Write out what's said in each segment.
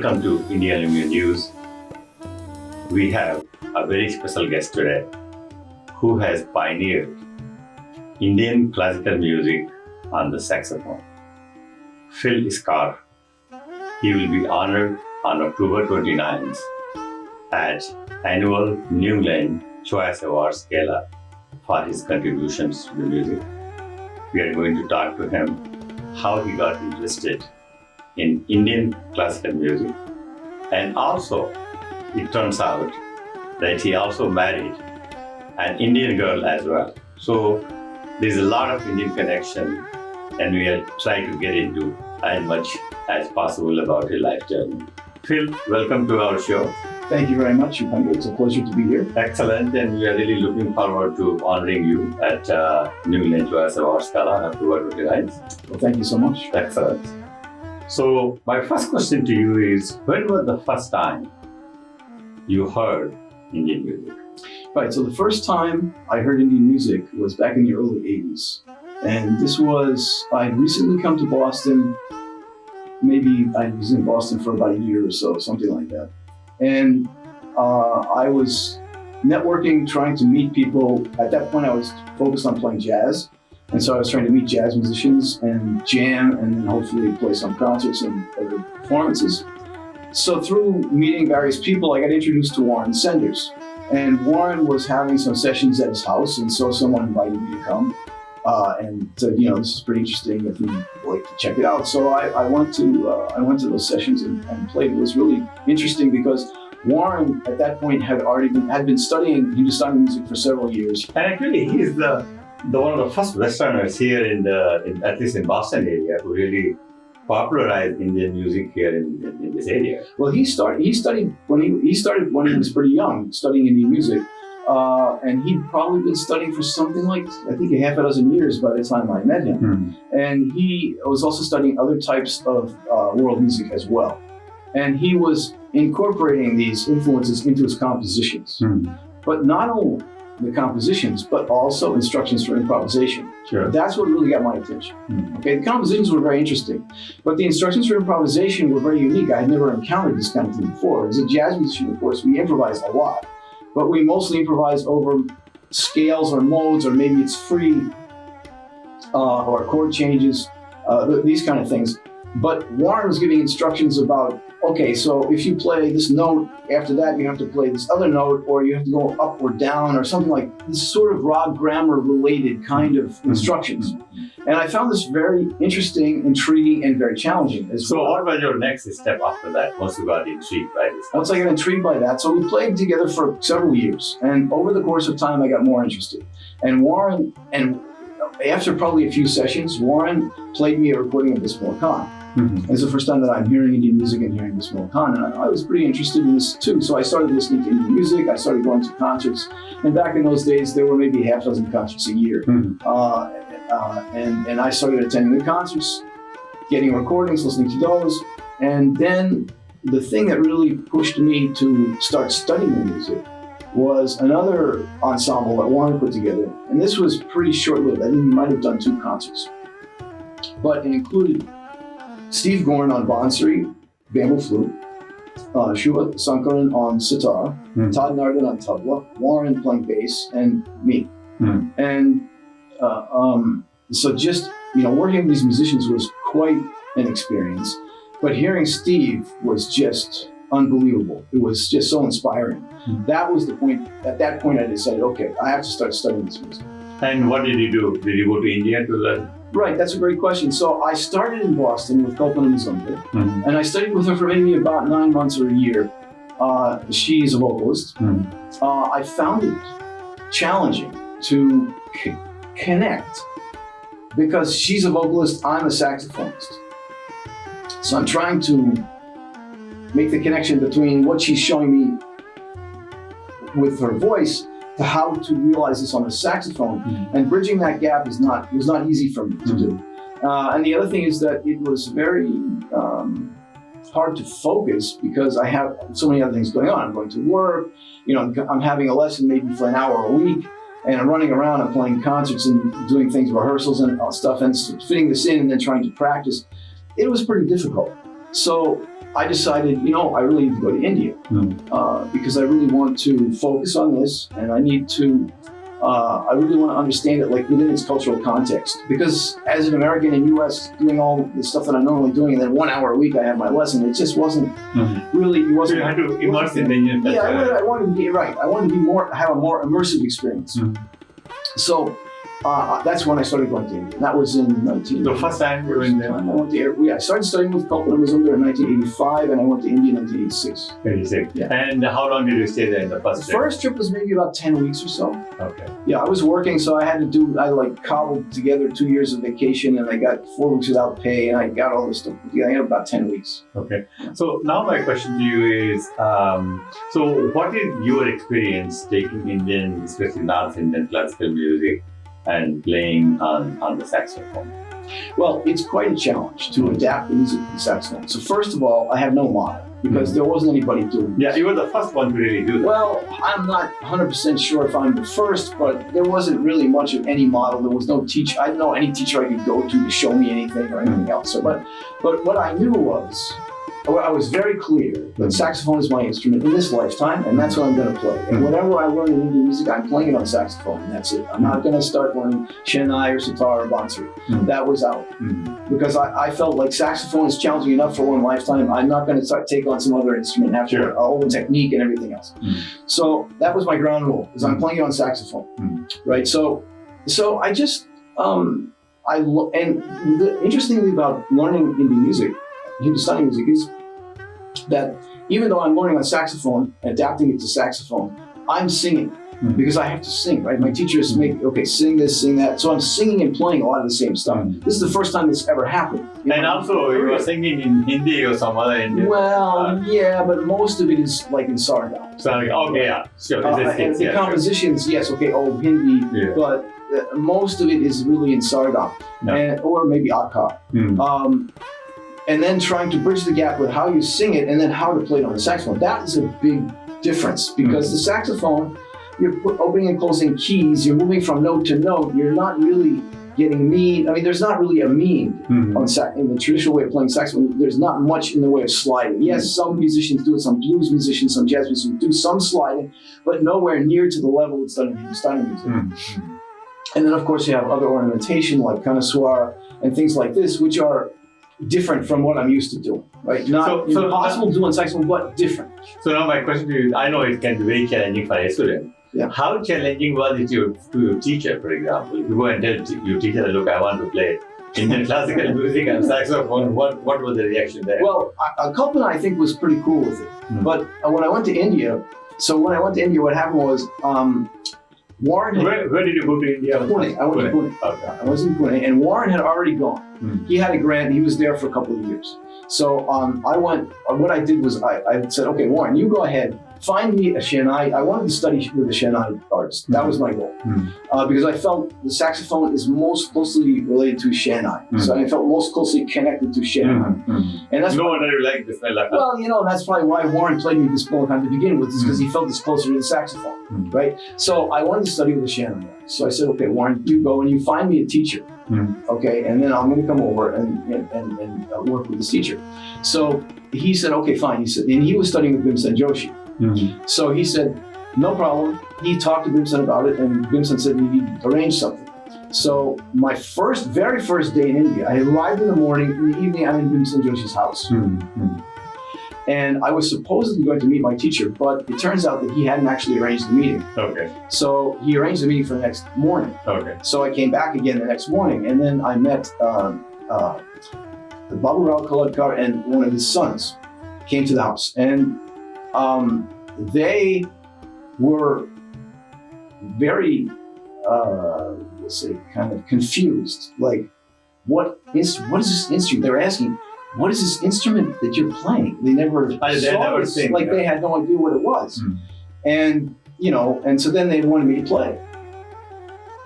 Welcome to Indian Lumiere News. We have a very special guest today who has pioneered Indian classical music on the saxophone. Phil Scarff. He will be honored on October 29th at annual New England Choice Awards Gala for his contributions to the music. We are going to talk to him how he got interested in Indian classical music, and also it turns out that he also married an Indian girl as well. So there's a lot of Indian connection, and we are trying to get into as much as possible about his life journey. Phil, welcome to our show. Thank you very much. It's a pleasure to be here. Excellent, and we are really looking forward to honoring you at New England Choice Awards Gala on October 29th. Well, thank you so much. Excellent. So my first question to you is, when was the first time you heard Indian music? Right, so the first time I heard Indian music was back in the early 80s. And this was, I had recently come to Boston. Maybe I was in Boston for about a year or so, something like that. And I was networking, trying to meet people. At that point, I was focused on playing jazz. And so I was trying to meet jazz musicians and jam, and then hopefully play some concerts and other performances. So through meeting various people, I got introduced to Warren Senders. And Warren was having some sessions at his house, and so someone invited me to come. And said, this is pretty interesting if you'd like to check it out. So I went to those sessions and played. It was really interesting because Warren at that point had been studying Hindustani music for several years. And actually, he's the one of the first Westerners here at least in Boston area, who really popularized Indian music here in this area. Well, he studied when he was pretty young, studying Indian music. And he'd probably been studying for something like, I think, a half a dozen years by the time I met him. Mm-hmm. And he was also studying other types of world music as well. And he was incorporating these influences into his compositions. Mm-hmm. But not only the compositions, but also instructions for improvisation. Sure. That's what really got my attention. Mm-hmm. Okay, the compositions were very interesting, but the instructions for improvisation were very unique. I had never encountered this kind of thing before. As a jazz musician, of course, we improvise a lot. But we mostly improvise over scales or modes, or maybe it's free, or chord changes, these kind of things. But Warren was giving instructions about, okay, so if you play this note, after that you have to play this other note, or you have to go up or down, or something like this sort of raw grammar related kind of instructions. And I found this very interesting, intriguing, and very challenging as well. So what was your next step after that, once you got intrigued by this? Once I got intrigued by that, so we played together for several years. And over the course of time, I got more interested. And after probably a few sessions, Warren played me a recording of Bismillah Khan. Mm-hmm. It's the first time that I'm hearing Indian music and hearing Bismillah Khan, and I was pretty interested in this too. So I started listening to Indian music, I started going to concerts, and back in those days, there were maybe half a dozen concerts a year. Mm-hmm. And I started attending the concerts, getting recordings, listening to those, and then the thing that really pushed me to start studying the music was another ensemble that Warren put together, and this was pretty short-lived. I think we might have done 2 concerts, but it included Steve Gorn on Bansuri, bamboo flute, Shubha Sankaran on sitar, Todd Nardin on tabla, Warren playing bass, and me. And so just, working with these musicians was quite an experience, but hearing Steve was just unbelievable. It was just so inspiring. That was the point. At that point, I decided, okay, I have to start studying this music. And what did you do? Did you go to India to learn? Right, that's a great question. So I started in Boston with Kalpana Mazumdar, and I studied with her for maybe about 9 months or a year. She's a vocalist. I found it challenging to connect because she's a vocalist, I'm a saxophonist. So I'm trying to make the connection between what she's showing me with her voice to how to realize this on the saxophone, and bridging that gap was not easy for me to do. And the other thing is that it was very hard to focus because I have so many other things going on. I'm going to work, I'm having a lesson maybe for an hour a week, and I'm running around and playing concerts and doing things, rehearsals and stuff, and fitting this in and then trying to practice. It was pretty difficult. So I decided, I really need to go to India because I really want to focus on this, and I need to. I really want to understand it like within its cultural context. Because as an American in U.S. doing all the stuff that I'm normally doing, and then 1 hour a week I have my lesson, it just wasn't really. It wasn't. So you had to immerse in the Indian culture. Yeah, I wanted to be right. I wanted to be have a more immersive experience. So that's when I started going to India. That was in 19. The first time you were in there? I went to I started studying with Kalpana Mazumdar in 1985, and I went to India in 1986. 86. Yeah. And how long did you stay there in the first The first trip was maybe about 10 weeks or so. Okay. Yeah, I was working, so I cobbled together 2 years of vacation, and I got 4 weeks without pay, and I got all this stuff. Yeah, I had about 10 weeks. Okay. So now my question to you is, so what is your experience taking Indian, especially North Indian classical music, and playing on the saxophone? Well, it's quite a challenge to adapt the music to the saxophone. So first of all, I have no model because there wasn't anybody doing it. Yeah, you were the first one to really do that. Well, I'm not 100% sure if I'm the first, but there wasn't really much of any model. There was no teacher. I didn't know any teacher I could go to show me anything or anything else. So, but what I knew was, I was very clear that saxophone is my instrument in this lifetime, and that's what I'm going to play. And whatever I learn in Indian music, I'm playing it on saxophone, and that's it. I'm not going to start learning Shehnai or sitar or bansuri. That was out. Because I felt like saxophone is challenging enough for one lifetime. I'm not going to take on some other instrument and have to all the technique and everything else. So that was my ground rule, is I'm playing it on saxophone. Right? So I just, interestingly about learning Indian music, Hindustani music, is that even though I'm learning on saxophone, adapting it to saxophone, I'm singing because I have to sing, right? My teachers sing this, sing that. So I'm singing and playing a lot of the same stuff. This is the first time this ever happened. And also, you were singing in Hindi or some other Indian? Well, yeah, but most of it is like in Sarda. Okay, yeah, sure. And the compositions, old Hindi, but most of it is really in Sarda, or maybe Akka. And then trying to bridge the gap with how you sing it and then how to play it on the saxophone. That is a big difference because the saxophone, you're opening and closing keys, you're moving from note to note, you're not really getting mean. I mean, there's not really a mean in the traditional way of playing saxophone. There's not much in the way of sliding. Yes, some musicians do it, some blues musicians, some jazz musicians do some sliding, but nowhere near to the level it's done in Hindustani music. And then, of course, you have other ornamentation like Kanaswara and things like this, which are different from what I'm used to doing, right? Not impossible to do on saxophone, but different. So now my question to you is, I know it can be very challenging for a student. Yeah. How challenging was it to your teacher, for example? If you go and tell your teacher, look, I want to play Indian classical music and saxophone, what was the reaction there? Well, Kalpana, I think, was pretty cool with it. But when I went to India, what happened was, Warren where did you go to India? Pune. I went to Pune. Okay. I was in Pune, and Warren had already gone. He had a grant. He was there for a couple of years. So I went. What I did was I said, okay, Warren, you go ahead. Find me a Shehnai. I wanted to study with a Shehnai artist. That was my goal. Because I felt the saxophone is most closely related to Shehnai. So I felt most closely connected to Shehnai. And that's no wonder you like this. Well, that's probably why Warren played me this Bullock to begin with, is because he felt it's closer to the saxophone, right? So I wanted to study with a Shehnai artist. So I said, okay, Warren, you go and you find me a teacher. Okay, and then I'm going to come over and work with this teacher. So he said, okay, fine. He said, and he was studying with Bhimsen Joshi. So he said, no problem. He talked to Bhimsen about it, and Bhimsen said we need to arrange something. So my very first day in India, I arrived in the morning. In the evening, I'm in Bhimsen Joshi's house. And I was supposedly going to meet my teacher, but it turns out that he hadn't actually arranged the meeting. Okay. So he arranged the meeting for the next morning. Okay. So I came back again the next morning, and then I met the Babu Rao Kaladkar and one of his sons came to the house. And they were very, let's say, kind of confused. Like, what is this instrument? They were asking, what is this instrument that you're playing? They never saw it. Like, they had no idea what it was. And, and so then they wanted me to play.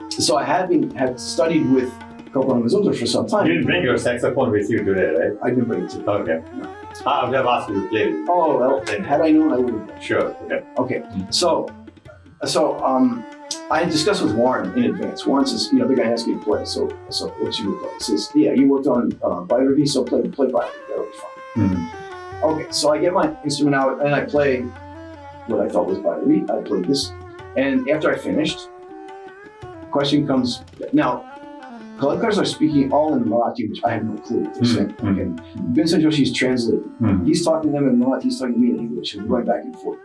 So I had studied with Kalpana Mazumdar for some time. You didn't bring your saxophone with you today, right? I didn't bring it today. Okay. No. I would have asked you to play it. Oh, well, had I known, I would have. Sure. Okay. So I had discussed with Warren in advance. Warren says, the guy asked me to play. So what you would play? He says, yeah, you worked on Bhairavi, so play Bhairavi. That'll be fine. Okay, so I get my instrument out and I play what I thought was Bhairavi. I played this. And after I finished, the question comes, now, collectors are speaking all in Marathi, which I have no clue what they're saying. Okay. Vincent Joshi is translating. He's talking to them in Marathi, he's talking to me in English, and we're going back and forth.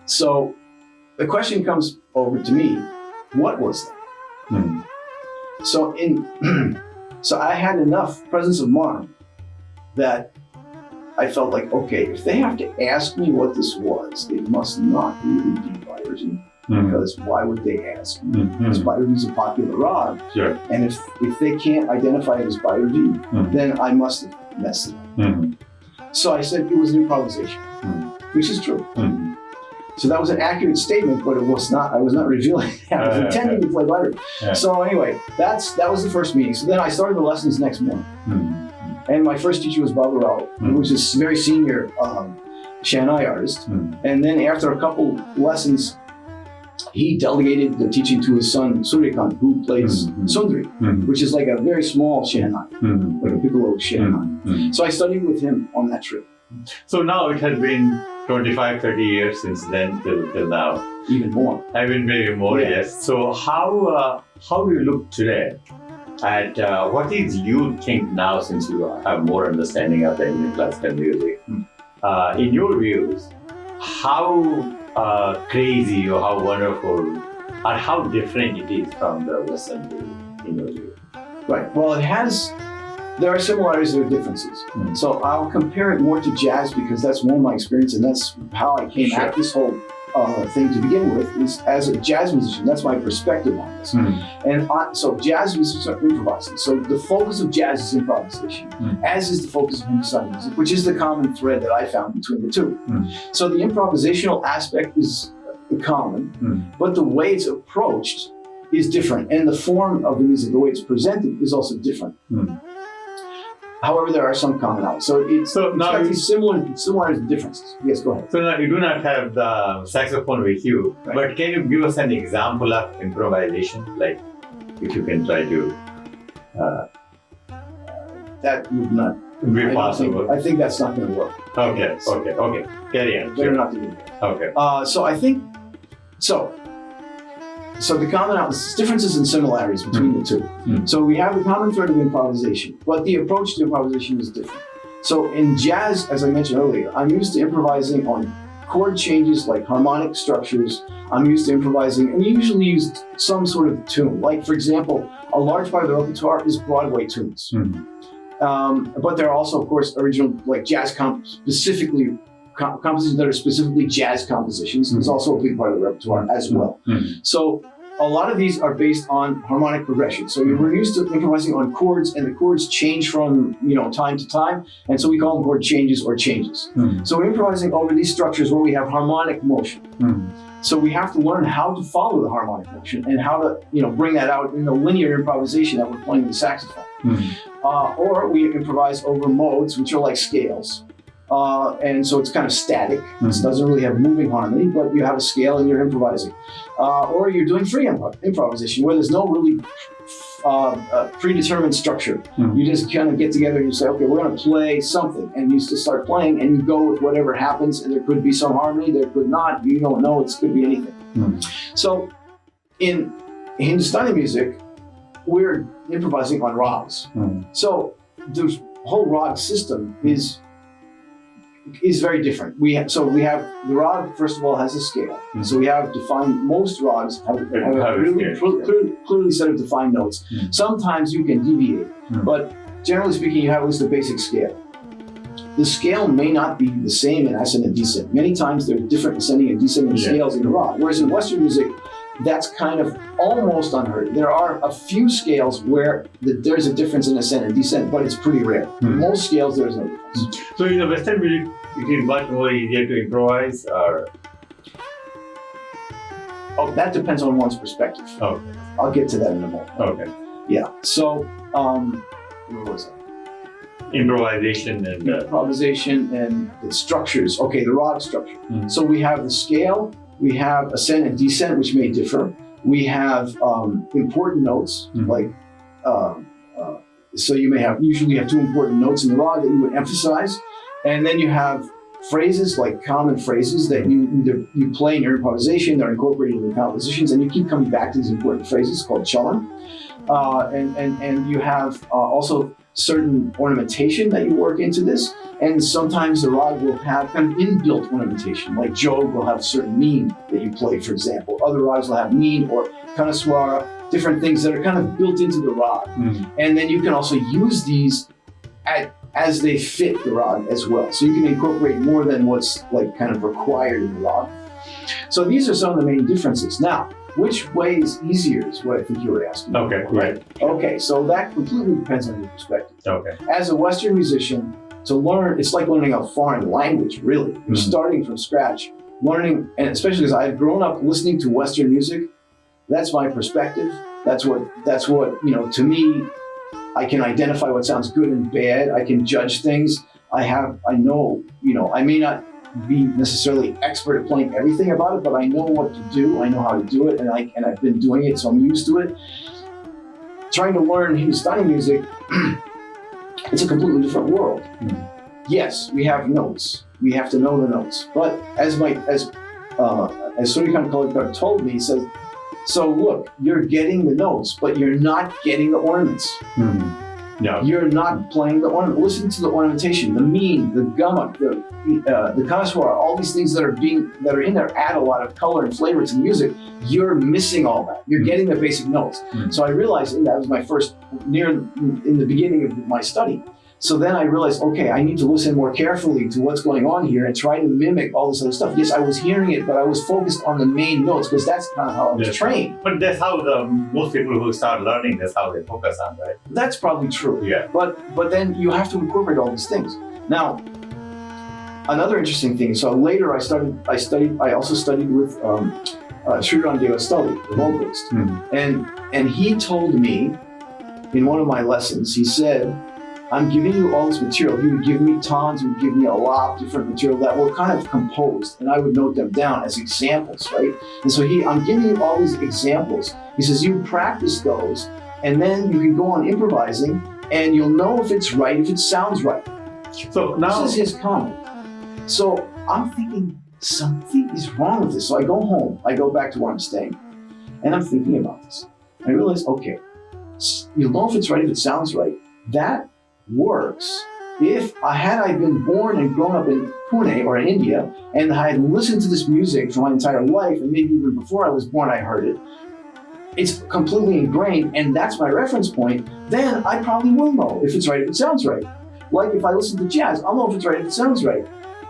So the question comes over to me, what was that? So so I had enough presence of mind that I felt like, okay, if they have to ask me what this was, it must not really be Bhairavi. Because why would they ask me? Because Bhairavi is a popular rag. Sure. And if they can't identify it as Bhairavi, then I must have messed it up. So I said it was an improvisation, which is true. So that was an accurate statement, but it was not. I was not revealing that. I was intending to play Bhairavi. So anyway, that was the first meeting. So then I started the lessons next morning. And my first teacher was Babu Rao, who was this very senior Shehnai artist. And then after a couple lessons, he delegated the teaching to his son Suryakant, who plays Sundri, which is like a very small Shehnai, like a piccolo Shehnai. So I studied with him on that trip. So now it has been 25, 30 years since then till now. Even more. Even maybe more, yes. So how do you look today at what is you think now, since you have more understanding of the Indian classical music? In your views, how crazy or how wonderful or how different it is from the Western music in your view? Right. Well, there are similarities, there are differences. So I'll compare it more to jazz because that's more my experience and that's how I came at this whole thing to begin with, is as a jazz musician. That's my perspective on this. And so jazz musicians are improvising. So the focus of jazz is improvisation, as is the focus of Hindustani music, which is the common thread that I found between the two. So the improvisational aspect is common, but the way it's approached is different. And the form of the music, the way it's presented, is also different. However, there are some commonalities. So now these similarities and differences. Yes, go ahead. So now you do not have the saxophone with you, but can you give us an example of improvisation? Like, if you can try to... that would not be possible. I think that's not going to work. Okay. Carry on. Better not to do that. Okay. So I think... So the differences and similarities between the two. So we have the common thread of improvisation, but the approach to improvisation is different. So in jazz, as I mentioned earlier, I'm used to improvising on chord changes like harmonic structures. I'm used to improvising, and we usually use some sort of tune. Like, for example, a large part of the repertoire is Broadway tunes. But there are also, of course, original like jazz specifically compositions that are specifically jazz compositions is also a big part of the repertoire as well. So a lot of these are based on harmonic progression. So we're used to improvising on chords, and the chords change from time to time, and so we call them chord changes or changes. So we're improvising over these structures where we have harmonic motion. So we have to learn how to follow the harmonic motion and how to bring that out in the linear improvisation that we're playing with the saxophone. Or we improvise over modes, which are like scales. And so it's kind of static. It doesn't really have moving harmony, but you have a scale and you're improvising. Or you're doing free improvisation where there's no really predetermined structure. You just kind of get together and you say, okay, we're going to play something, and you just start playing and you go with whatever happens, and there could be some harmony, there could not. You don't know, it could be anything. So in Hindustani music, we're improvising on rags. So the whole rag system is very different. We have the rag, first of all, has a scale. So we have defined, most rags have a really clearly set of defined notes. Sometimes you can deviate, but generally speaking, you have at least a basic scale. The scale may not be the same in ascent and descent. Many times there are different ascending and descending scales in the rag, whereas in Western music, that's kind of almost unheard. There are a few scales where there's a difference in ascent and descent, but it's pretty rare. Most scales, there's no difference. So in the Western music, it is much more easier to improvise, or? Oh, that depends on one's perspective. Okay. I'll get to that in a moment. Okay. Yeah. So, where was I? Improvisation and the structures. Okay, the rag structure. So we have the scale. We have ascent and descent, which may differ. We have important notes, like, so you may usually have two important notes in the rag that you would emphasize. And then you have phrases, like common phrases that you play in your improvisation, they're incorporated in the compositions, and you keep coming back to these important phrases called chalan. And you have also certain ornamentation that you work into this. And sometimes the rag will have kind of inbuilt ornamentation, like Jog will have certain mean that you play, for example. Other rags will have mean or kanaswara, different things that are kind of built into the rag. And then you can also use these as they fit the rag as well. So you can incorporate more than what's like kind of required in the rag. So these are some of the main differences. Now, which way is easier is what I think you were asking. Okay, right. Okay, so that completely depends on your perspective. Okay. As a Western musician, to learn, it's like learning a foreign language, really. You're starting from scratch, learning, and especially because I've grown up listening to Western music, that's my perspective. That's what, to me, I can identify what sounds good and bad. I can judge things. I know, I may not be necessarily expert at playing everything about it, but I know what to do. I know how to do it, and I've been doing it, so I'm used to it. Trying to learn Hindustani music, it's a completely different world. Yes, we have notes. We have to know the notes. But as Suryakan Kallikar told me, he said, so look, you're getting the notes, but you're not getting the ornaments. No. You're not playing the ornament. Listen to the ornamentation, the mean, the gamak, the kanaswara, all these things that are in there add a lot of color and flavor to the music. You're missing all that. You're getting the basic notes. So I realized, and that was my first, in the beginning of my study. So then I realized, okay, I need to listen more carefully to what's going on here and try to mimic all this other stuff. Yes, I was hearing it, but I was focused on the main notes because that's kind of how I was trained. But that's how most people who start learning, that's how they focus on, right? That's probably true. Yeah. But then you have to incorporate all these things. Now, another interesting thing. So later I also studied with Sriram Devastali, the vocalist, and he told me in one of my lessons, he said, I'm giving you all this material. He would give me tons, he would give me a lot of different material that were kind of composed, and I would note them down as examples, right? And so I'm giving you all these examples. He says, you practice those, and then you can go on improvising, and you'll know if it's right, if it sounds right. So now, this is his comment. So I'm thinking, something is wrong with this. So I go home, I go back to where I'm staying, and I'm thinking about this. I realize, okay, you'll know if it's right, if it sounds right. That works if I been born and grown up in Pune or in India, and I had listened to this music for my entire life, and maybe even before I was born I heard it. It's completely ingrained, and that's my reference point. Then I probably will know if it's right, if it sounds right. Like if I listen to jazz, I'll know if it's right, if it sounds right.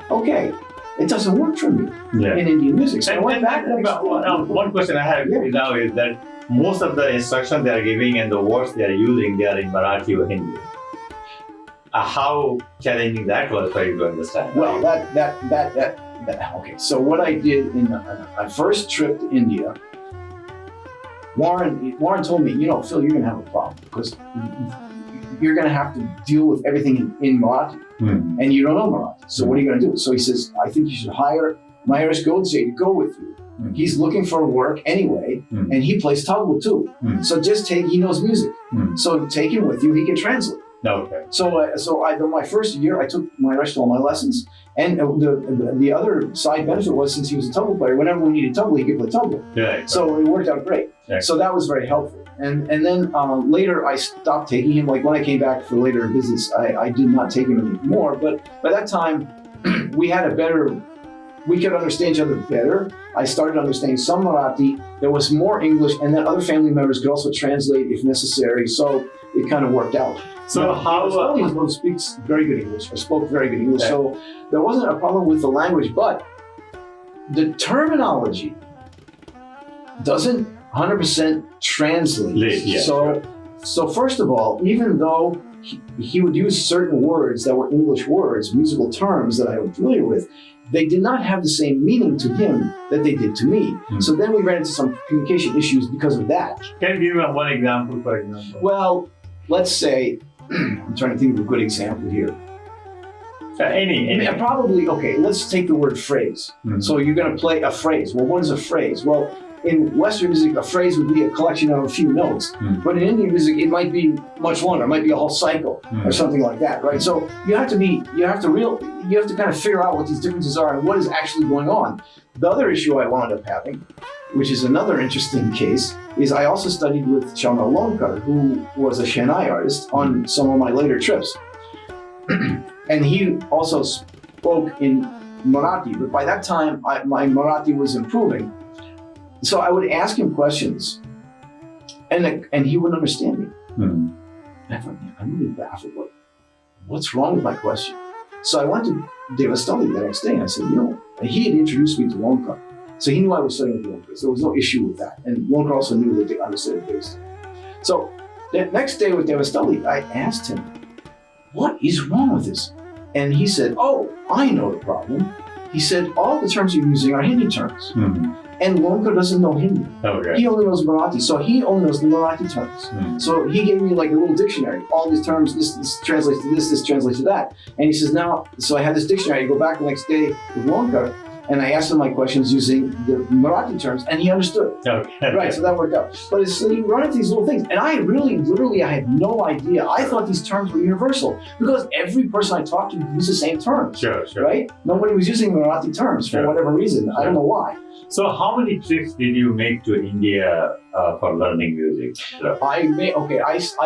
Okay, it doesn't work for me in Indian music. So I went back and one question I have now is that most of the instructions they are giving and the words they are using, they are in Marathi or Hindi. How challenging that was for you to understand? Well, okay. So what I did in my first trip to India, Warren told me, Phil, you're going to have a problem because you're going to have to deal with everything in Marathi, and you don't know Marathi. So what are you going to do? So he says, I think you should hire Mahesh Godse to go with you. He's looking for work anyway, and he plays tabla too. So just he knows music. So take him with you, he can translate. Okay. So my first year, I took Mahesh to all my lessons, and the other side benefit was, since he was a tabla player, whenever we needed tabla, he could play tabla. Yeah. So it worked out great. Yeah. So that was very helpful. And then later I stopped taking him. Like when I came back for later visits, I did not take him anymore. But by that time, we could understand each other better. I started understanding some Marathi. There was more English, and then other family members could also translate if necessary. So it kind of worked out. So how he speaks very good English, or spoke very good English. So there wasn't a problem with the language, but the terminology doesn't 100% translate. So first of all, even though he would use certain words that were English words, musical terms that I was familiar with, they did not have the same meaning to him that they did to me. So then we ran into some communication issues because of that. Can you give me one example, for example? Well, let's say, I'm trying to think of a good example here. Any. Probably, okay, let's take the word phrase. So you're going to play a phrase. Well, what is a phrase? Well, in Western music, a phrase would be a collection of a few notes. But in Indian music, it might be much longer. It might be a whole cycle or something like that, right? So you have to kind of figure out what these differences are and what is actually going on. The other issue I wound up having, which is another interesting case, is I also studied with Shauna Lonkar, who was a Shehnai artist on some of my later trips. And he also spoke in Marathi, but by that time, my Marathi was improving. So I would ask him questions, and he wouldn't understand me. And I thought, man, I'm really baffled. What's wrong with my question? So I went to Devastali the next day, and I said, and he had introduced me to Lonkar. So he knew I was studying with Lonkar, so there was no issue with that. And Lonkar also knew that I was studying bass. So the next day with Devastali, I asked him, what is wrong with this? And he said, oh, I know the problem. He said, all the terms you're using are Hindi terms. And Lonkar doesn't know Hindi. Okay. He only knows Marathi, so he only knows the Marathi terms. So he gave me like a little dictionary. All these terms, this translates to this translates to that. And he says, so I had this dictionary. I go back the next day with Lonkar, and I asked him my questions using the Marathi terms, and he understood. Okay. Right, so that worked out. But so you run into these little things, and I literally, I had no idea. I thought these terms were universal because every person I talked to used the same terms. Sure. Right? Nobody was using Marathi terms for whatever reason. I don't know why. So how many trips did you make to India for learning music? I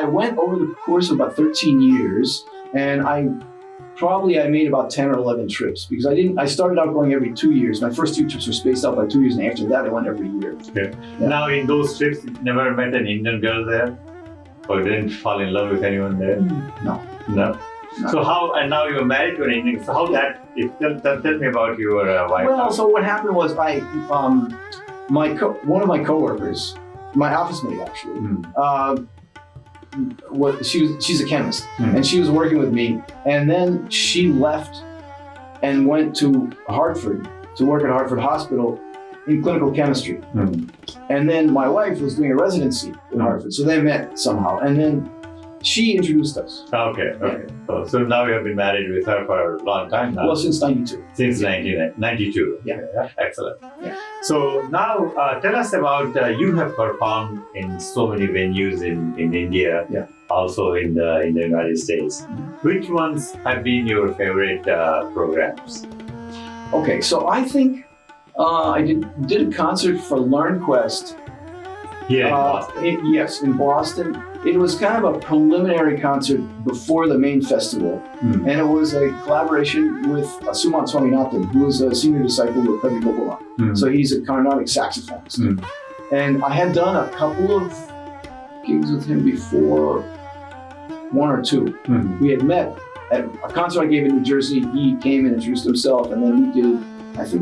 went over the course of about 13 years, and I made about 10 or 11 trips because I started out going every 2 years. My first 2 trips were spaced out by 2 years, and after that I went every year. Okay. Yeah. Now in those trips, you never met an Indian girl there? Or didn't fall in love with anyone there? No. So how, and now you're married to an Indian, so how tell me about your wife. Well, so what happened was one of my coworkers, my office mate actually, she's a chemist, and she was working with me, and then she left and went to Hartford to work at Hartford Hospital in clinical chemistry. And then my wife was doing a residency in Hartford, so they met somehow, and then she introduced us. Okay. So now you have been married with her for a long time now? Well, since 92. Since 1992. Yeah. Excellent. Yeah. So now tell us about, you have performed in so many venues in India, also in the United States. Which ones have been your favorite programs? Okay, so I think I did a concert for LearnQuest. Here in Boston? Yes, in Boston. It was kind of a preliminary concert before the main festival, and it was a collaboration with Sumant Swaminathan, who is a senior disciple of Kavi Gopalan. So he's a Carnatic saxophonist. And I had done a couple of gigs with him before, 1 or 2. We had met at a concert I gave in New Jersey. He came and introduced himself, and then we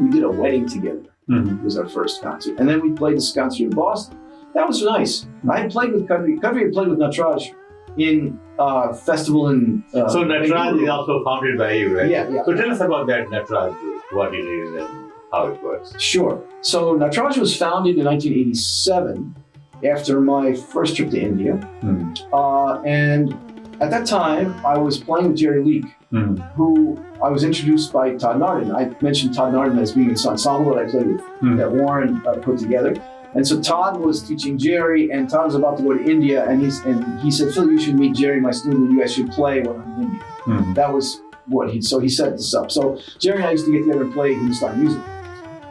did a wedding together. It was our first concert. And then we played this concert in Boston. That was nice. I had played with Kadri. Kadri had played with Natraj in festival in... so Natraj is also founded by you, right? Yeah. So tell us about that Natraj group, what it is and how it works. Sure. So Natraj was founded in 1987 after my first trip to India. And at that time, I was playing with Jerry Leak, who I was introduced by Todd Nardin. I mentioned Todd Nardin as being an ensemble that I played with, that Warren put together. And so Todd was teaching Jerry, and Todd was about to go to India, and he said, Phil, you should meet Jerry, my student, and you guys should play when I'm in India. That was what he set this up. So Jerry and I used to get together and play Hindustani music.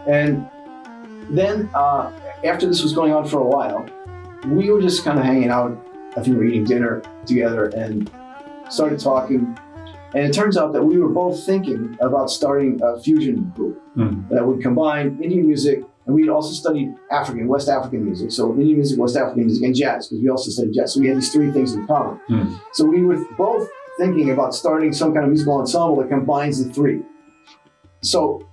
And then after this was going on for a while, we were just kind of hanging out. I think we were eating dinner together and started talking. And it turns out that we were both thinking about starting a fusion group that would combine Indian music, and we had also studied West African music. So Indian music, West African music, and jazz, because we also studied jazz. So we had these 3 things in common. So we were both thinking about starting some kind of musical ensemble that combines the 3. So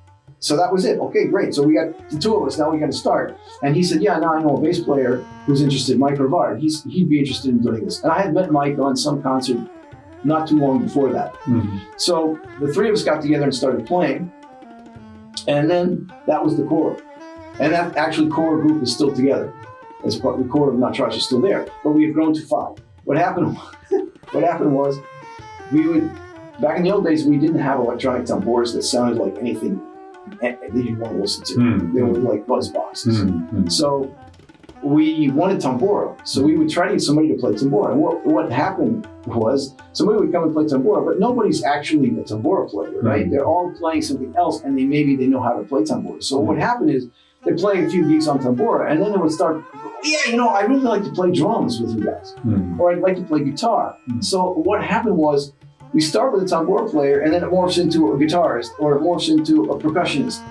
that was it. Okay, great. So we got the 2 of us. Now we got to start. And he said, yeah, now I know a bass player who's interested, Mike Rivard. He'd be interested in doing this. And I had met Mike on some concert not too long before that. So the 3 of us got together and started playing. And then that was the core. And that actually core group is still together. As part the core of Natraj is still there. But we have grown to 5. What happened was we would, back in the old days, we didn't have electronic tambours that sounded like anything that you didn't want to listen to. Mm. They were like buzz boxes. Mm. So we wanted tambura. So we would try to get somebody to play tambura. And what happened was somebody would come and play tambura, but nobody's actually a tambura player, right? Mm. They're all playing something else, and maybe they know how to play tambura. So what happened is they play a few beats on tambura, and then they would start, I really like to play drums with you guys, or I'd like to play guitar. So what happened was we start with a tambura player, and then it morphs into a guitarist, or it morphs into a percussionist.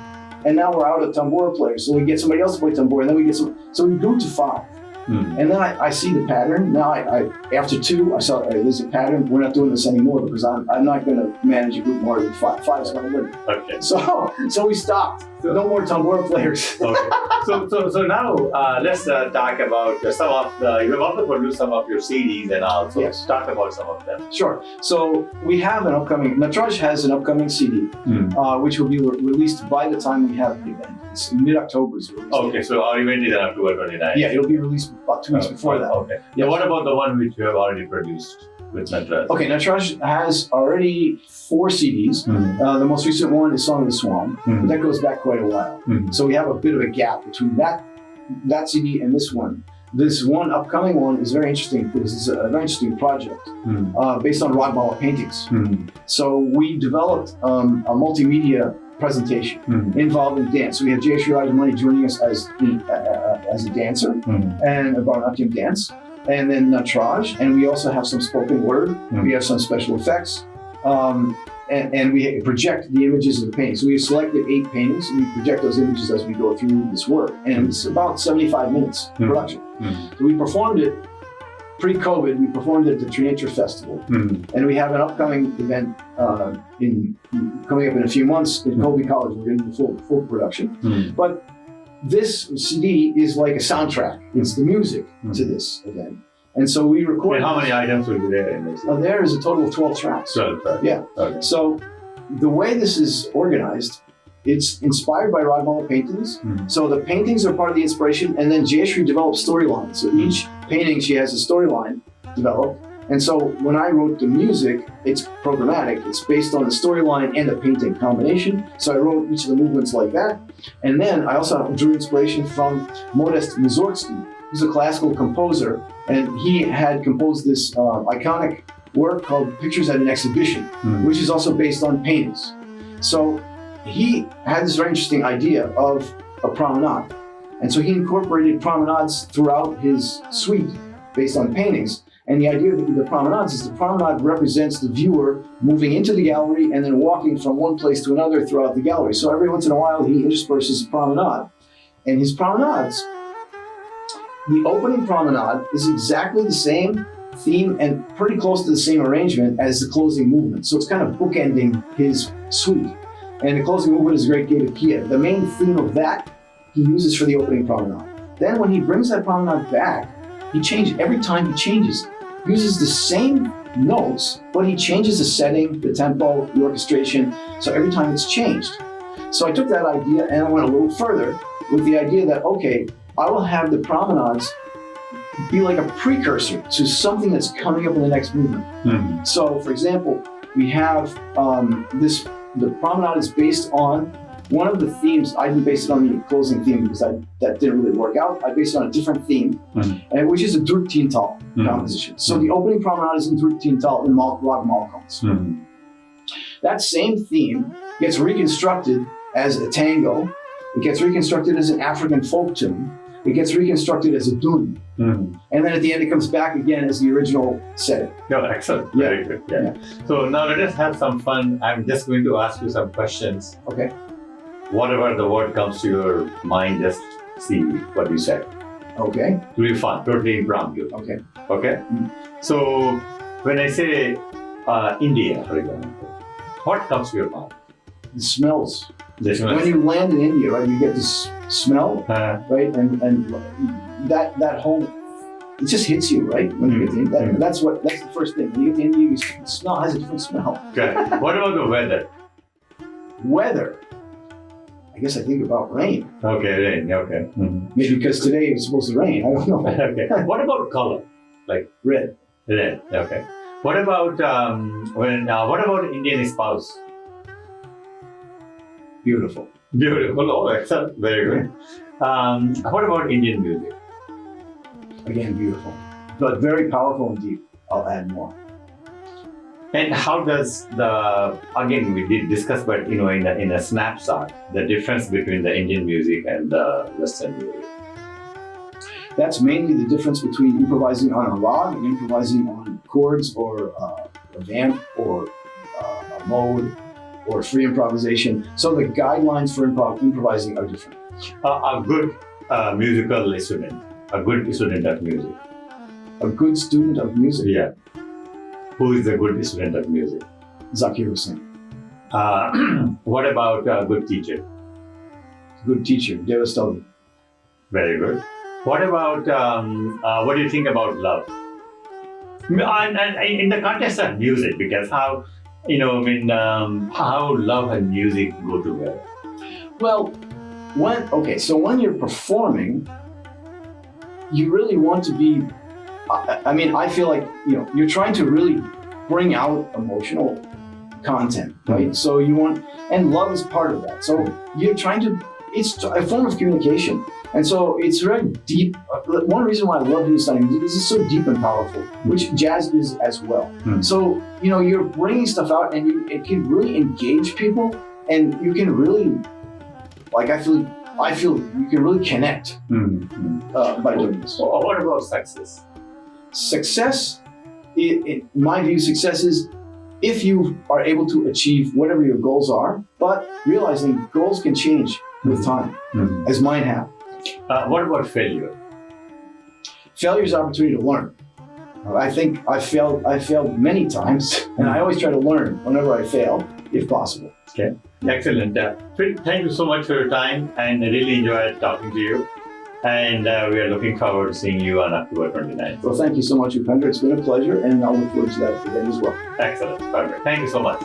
And now we're out of tambura players, so we get somebody else to play tambura, and then we get so we grew to 5. And then I see the pattern. Now I after 2, I saw there's a pattern. We're not doing this anymore because I'm not going to manage a group more than 5. 5 is my limit. Okay. So we stopped. No more tambura players. Okay. So now let's talk about some of you have also produced some of your CDs and all. So Yes. talk about some of them. Sure. So we have Natraj has an upcoming CD, which will be released by the time we have the event. It's mid-October is released. Okay, so our event is on October 29th. Yeah, it'll be released about 2 weeks before that. Okay. Yeah. What about the one which you have already produced with Natraj? Okay, Natraj has already 4 CDs. The most recent one is Song of the Swan. But that goes back quite a while. So we have a bit of a gap between that CD and this one. This one upcoming one is very interesting because it's a very interesting project based on raga paintings. So we developed a multimedia presentation involving dance. So we have Jayashree Rajamani joining us as a dancer and a Bharatanatyam dance. And then Natraj, and we also have some spoken word. We have some special effects. And we project the images of the paintings. So we've selected 8 paintings, and we project those images as we go through this work. And it's about 75 minutes production. So we performed it pre-COVID. We performed it at the Trinature Festival, and we have an upcoming event coming up in a few months at Colby College. We're going to do full production, but this CD is like a soundtrack. It's the music to this event. And so we recorded. And how many items will be there in this? There is a total of 12 tracks. 12 tracks. Yeah. Okay. So the way this is organized, it's inspired by Ragmala paintings. So the paintings are part of the inspiration, and then Jayashree develops storylines. So each painting, she has a storyline developed. And so when I wrote the music, it's programmatic. It's based on the storyline and the painting combination. So I wrote each of the movements like that. And then I also drew inspiration from Modest Mussorgsky, who's a classical composer. And he had composed this iconic work called Pictures at an Exhibition, which is also based on paintings. So he had this very interesting idea of a promenade. And so he incorporated promenades throughout his suite based on paintings. And the idea of the promenades is the promenade represents the viewer moving into the gallery and then walking from one place to another throughout the gallery. So every once in a while he intersperses a promenade. And his promenades, the opening promenade is exactly the same theme and pretty close to the same arrangement as the closing movement. So it's kind of bookending his suite. And the closing movement is a great gate of Kia. The main theme of that he uses for the opening promenade. Then when he brings that promenade back, every time he changes, uses the same notes, but he changes the setting, the tempo, the orchestration. So every time it's changed. So I took that idea and I went a little further with the idea that, okay, I will have the promenades be like a precursor to something that's coming up in the next movement. So for example, we have the promenade is based on one of the themes. I didn't base it on the closing theme because that didn't really work out. I based it on a different theme, which is a Druk Tintal composition. So the opening promenade is in Druk Tintal in Rag Malkans. That same theme gets reconstructed as a tango. It gets reconstructed as an African folk tune. It gets reconstructed as a dun. And then at the end, it comes back again as the original setting. No, excellent. Yeah. Very good. Yeah. So now let us have some fun. I'm just going to ask you some questions. Okay. Whatever the word comes to your mind, just see what you say. Okay. It will be fun, totally impromptu. Okay. Okay? So when I say India, for example, what comes to your mind? The smells. The smells. When you land in India, right, you get this smell, right, and that whole, it just hits you, right, when you get to India. That's the first thing. When you get to India, the smell has a different smell. Okay. What about the weather? Weather. I guess I think about rain. Okay, rain. Okay. Maybe because today it's supposed to rain. I don't know. Okay. What about color? Like Red. red. Okay. What about what about Indian spouse? Beautiful. Beautiful. Oh, excellent. Very good. What about Indian music? Again, beautiful, but very powerful and deep. I'll add more. And how does again, we did discuss, but in a snapshot, the difference between the Indian music and the Western music? That's mainly the difference between improvising on a rag and improvising on chords or a vamp or a mode or free improvisation. So the guidelines for improvising are different. A good musical student, a good student of music. A good student of music. Yeah. Who is a good student of music? Zakir Hussain. What about a good teacher? Good teacher, Devastali. Very good. What about, what do you think about love? And in the context of music, because how love and music go together? Well, when you're performing, you really want to be, I feel like, you're trying to really bring out emotional content, right? Mm-hmm. So and love is part of that. So you're it's a form of communication. And so it's very deep. One reason why I love Hindustani music is it's so deep and powerful, which jazz is as well. Mm. So, you're bringing stuff out and it can really engage people, and you can really, I feel you can really connect by doing this. What about success? Success, in my view, success is if you are able to achieve whatever your goals are, but realizing goals can change with time, as mine have. What about failure? Failure is an opportunity to learn. I think I failed many times, and I always try to learn whenever I fail, if possible. Okay, excellent. Phil, thank you so much for your time, and I really enjoyed talking to you. And we are looking forward to seeing you on October 29th. Well, thank you so much, Upendra. It's been a pleasure, and I'll look forward to that again as well. Excellent. Perfect. Thank you so much.